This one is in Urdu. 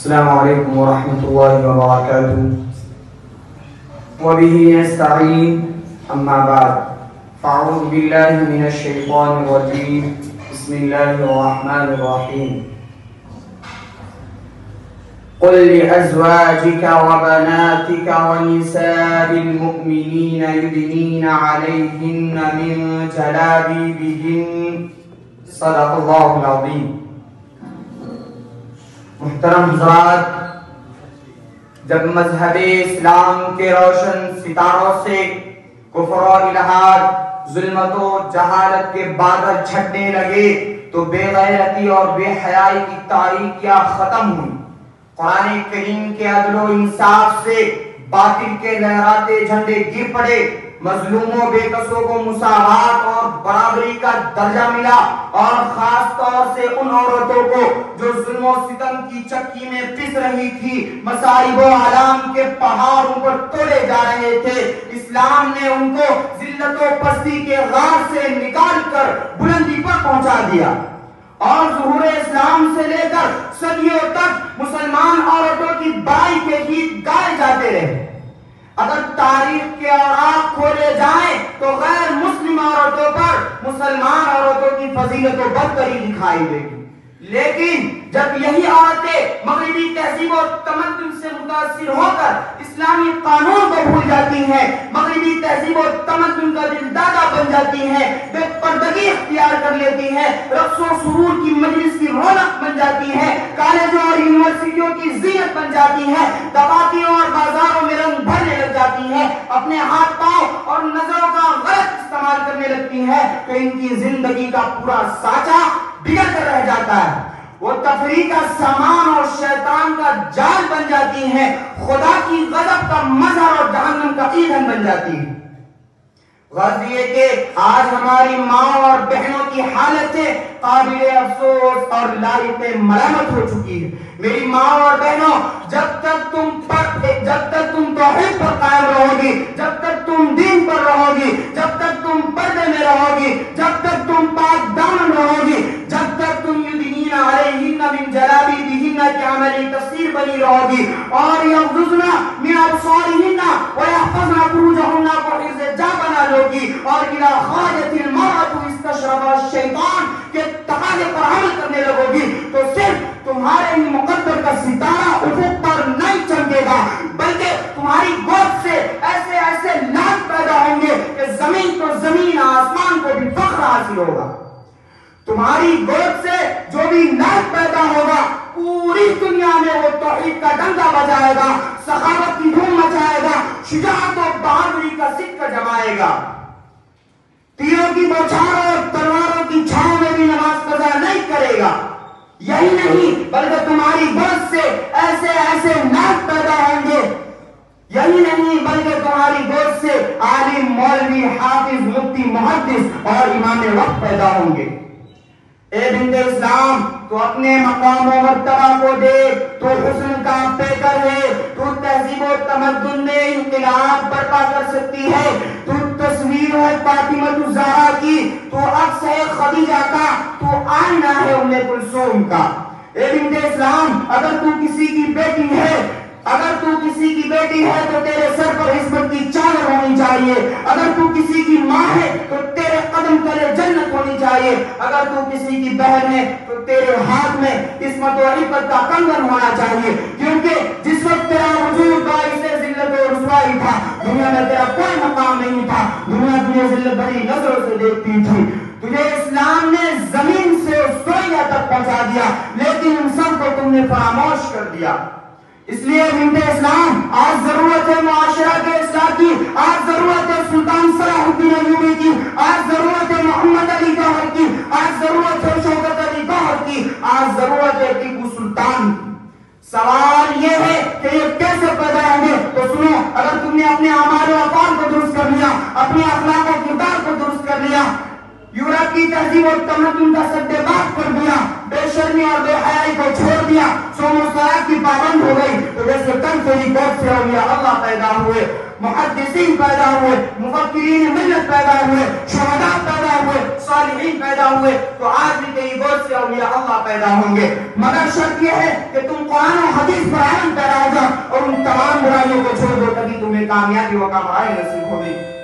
السلام عليكم ورحمة الله وبركاته وبه نستعين أما بعد فأعوذ بالله من الشيطان الرجيم بسم الله الرحمن الرحيم قل لأزواجك وبناتك ونساء المؤمنين يدنين عليهن من جلابيبهن صدق الله العظيم. محترم حضرات، جب مذہب اسلام کے روشن ستاروں سے کفر و الحاد، ظلمت و جہالت کے بادل چھٹنے لگے تو بے غیرتی اور بے حیائی کی تاریکیاں ختم ہوئی. قرآن کریم کے عدل و انصاف سے باطل کے لہراتے جھنڈے گر پڑے. مظلوموں بے قصوں کو مساوات اور برابری کا درجہ ملا، اور خاص طور سے ان عورتوں کو جو ظلم و ستم کی چکی میں پس رہی تھی، مصائب و آلام کے پہاڑ ان پر تولے جا رہے تھے. اسلام نے ان کو ذلت و پستی کے غار سے نکال کر بلندی پر پہنچا دیا، اور ظہور اسلام سے لے کر صدیوں تک مسلمان عورتوں کی برائی کے گیت گائے جاتے رہے. اگر تاریخ کے اوراق کھولے جائیں تو غیر مسلم عورتوں پر مسلمان عورتوں کی فضیلت و برتری دکھائی دے گی. لیکن جب یہی عورتیں مغربی تہذیب و تمدن سے متاثر ہو کر اسلامی قانون کو بھول جاتی ہیں، مغربی تہذیب و تمدن کا دل دادا بن جاتی ہیں، بے پردگی اختیار کر لیتی ہیں، رقص و سرور کی مجلس کی رونق بن جاتی ہیں، کالجوں اور یونیورسٹیوں کی زینت بن جاتی ہیں، دکاتیوں اور بازاروں میں رنگ بھرنے لگ جاتی ہیں، اپنے ہاتھ پاؤں اور نظروں کا غلط استعمال کرنے لگتی ہیں، تو ان کی زندگی کا پورا سانچہ بگڑ کر رہ جاتا ہے. وہ تفریح کا سامان اور شیطان کا جال بن جاتی ہیں، خدا کی غضب کا مظہر اور جہنم کا ایندھن بن جاتی ہیں. غرض یہ کہ آج ہماری ماں اور بہنوں کی حالتیں قابل افسوس اور لائق ملامت ہو چکی ہے. میری ماں اور بہنوں، جب تک تم توحید پر قائم رہو گی، جب تک تم دین پر رہو گی، جب تک تم پردے میں رہو گی، جب تک تم پاک دامن رہو گی، جب تک تم یدنین علیہن من جلابیبہن کی عملی تفسیر بنی رہو گی، اور یغضضن من ابصارہن ویحفظن فروجہن کو حفظ جا بنا لو گی، اور اذا خرجت المرأة استشرف الشیطان کے تقاضے پر عمل کرنے لگو گی، تو صرف تمہارے مقدر کا ستارہ افق پر نہیں چمکے گا، بلکہ تمہاری گود سے ایسے ایسے لاکھ پیدا ہوں گے کہ زمین تو زمین، آسمان کو بھی فخر حاصل ہوگا. تمہاری گود سے جو بھی لاکھ پیدا ہوگا پوری دنیا میں وہ توحید کا ڈنکا بجائے گا، سخاوت کی دھوم مچائے گا، شجاعت و بہادری کا سکہ جمائے گا. تیروں کی بوچھاروں اور تلواروں کی چھاؤں میں بھی نماز قضا نہیں کرے گا. یہی نہیں بلکہ تمہاری گود سے ایسے ایسے لاکھ پیدا ہوں گے. یہی نہیں بلکہ تمہاری گود سے عالم، مولوی، حافظ، مفتی، محدث اور امام وقت پیدا ہوں گے. اے بنت اسلام، تو اپنے مقام و مرتبہ کو دیکھ، تو حسن کا پیکر ہے، تو تہذیب و تمدن میں انقلاب برپا کر سکتی ہے، تو تصویر ہے فاطمہ الزہرا کی، تو عکس ہے خدیجہ کا، تو آئینہ ہے ام کلثوم کا. اے بنت اسلام، اگر تو کسی کی بیٹی ہے تو تیرے سر پر عصمت کی چادر ہونی چاہیے. اگر تو کسی کی ماں ہے تو تیرے قدم تلے جنت ہونی چاہیے. اگر تو کسی کی بہن ہے تو تیرے ہاتھ میں عصمت و عفت کا کنگن ہونا چاہیے. کیونکہ جس وقت تیرا وجود باعث ذلت و رسوائی تھا، دنیا میں تیرا کوئی مقام نہیں تھا، دنیا تجھے ذلت بھری نظروں سے دیکھتی تھی. تجھے اسلام نے زمین سے سوئیہ تک پہنچا دیا، لیکن ان سب کو تم نے فراموش کر دیا. اس لیے بنت اسلام، آج ضرورت ہے معاشرہ کے اصلاح کی، آج ضرورت ہے سلطان صلاح الدین ایوبی کی، آج ضرورت ہے محمد علی گوہر کی، آج ضرورت ہے شوکت علی گوہر کی، آج ضرورت ہے ٹیپو سلطان کی. سوال یہ ہے کہ یہ کیسے پیدا ہوں گے؟ تو سنو، اگر تم نے اپنے اعمال و افعال کو درست کر لیا، اپنے اخلاق و کردار کو درست کر لیا، یورپ کی تہذیب اور تمدن کا سدبات کر دیا، بے شرمی اور بے حیائی کو چھوڑ دیا، سوم و صلاۃ کی پابند ہو گئی، تو جیسے تن تیری گود سے اولیاء اللہ پیدا ہوئے، محدثین پیدا ہوئے، مفکرین ملت پیدا ہوئے، شہداء پیدا ہوئے، صالحین پیدا ہوئے، تو آج بھی تیری گود سے اولیاء اللہ پیدا ہوں گے. مگر شرط یہ ہے کہ تم قرآن و حدیث برائیوں کو چھوڑ دو، تبھی تمہیں کامیابی و کامرانی نصیب ہوگی.